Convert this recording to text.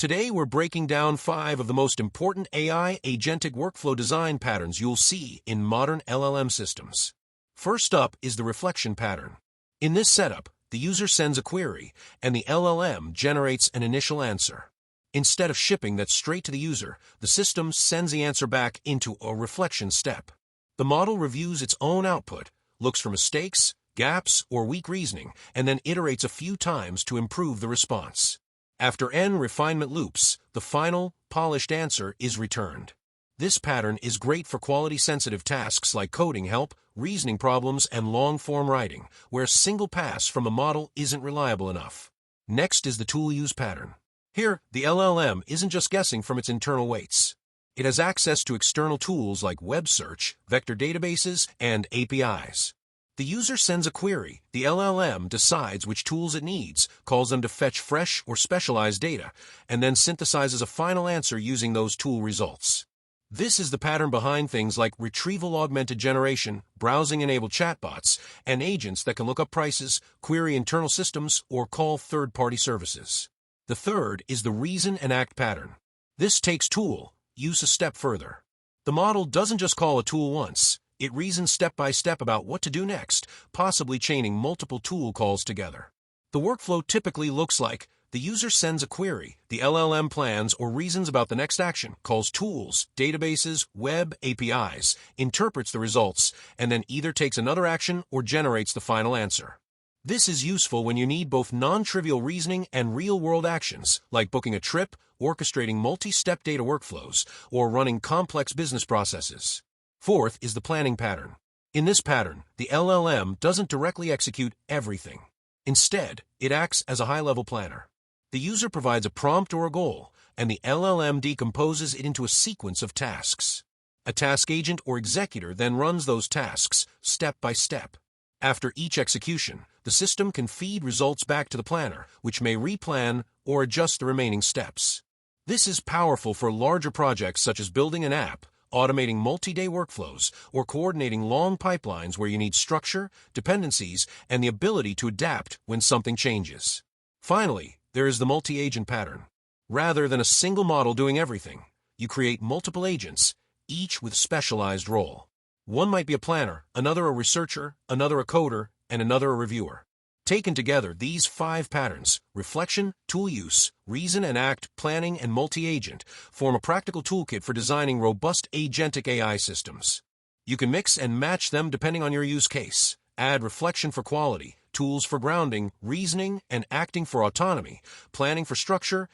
Today we're breaking down 5 of the most important AI agentic workflow design patterns you'll see in modern LLM systems. First up is the reflection pattern. In this setup, the user sends a query, and the LLM generates an initial answer. Instead of shipping that straight to the user, the system sends the answer back into a reflection step. The model reviews its own output, looks for mistakes, gaps, or weak reasoning, and then iterates a few times to improve the response. After n refinement loops, the final, polished answer is returned. This pattern is great for quality-sensitive tasks like coding help, reasoning problems, and long-form writing, where a single pass from a model isn't reliable enough. Next is the tool use pattern. Here, the LLM isn't just guessing from its internal weights. It has access to external tools like web search, vector databases, and APIs. The user sends a query, the LLM decides which tools it needs, calls them to fetch fresh or specialized data, and then synthesizes a final answer using those tool results. This is the pattern behind things like retrieval-augmented generation, browsing-enabled chatbots, and agents that can look up prices, query internal systems, or call third-party services. The third is the reason and act pattern. This takes tool use a step further. The model doesn't just call a tool once. It reasons step by step about what to do next, possibly chaining multiple tool calls together. The workflow typically looks like the user sends a query, the LLM plans or reasons about the next action, calls tools, databases, web, APIs, interprets the results, and then either takes another action or generates the final answer. This is useful when you need both non-trivial reasoning and real-world actions, like booking a trip, orchestrating multi-step data workflows, or running complex business processes. Fourth is the planning pattern. In this pattern, the LLM doesn't directly execute everything. Instead, it acts as a high-level planner. The user provides a prompt or a goal, and the LLM decomposes it into a sequence of tasks. A task agent or executor then runs those tasks, step by step. After each execution, the system can feed results back to the planner, which may replan or adjust the remaining steps. This is powerful for larger projects such as building an app, automating multi-day workflows, or coordinating long pipelines where you need structure, dependencies, and the ability to adapt when something changes. Finally, there is the multi-agent pattern. Rather than a single model doing everything, you create multiple agents, each with specialized role. One might be a planner, another a researcher, another a coder, and another a reviewer. Taken together, these 5 patterns, reflection, tool use, reason and act, planning, and multi-agent, form a practical toolkit for designing robust agentic AI systems. You can mix and match them depending on your use case. Add reflection for quality, tools for grounding, reasoning and acting for autonomy, planning for structure,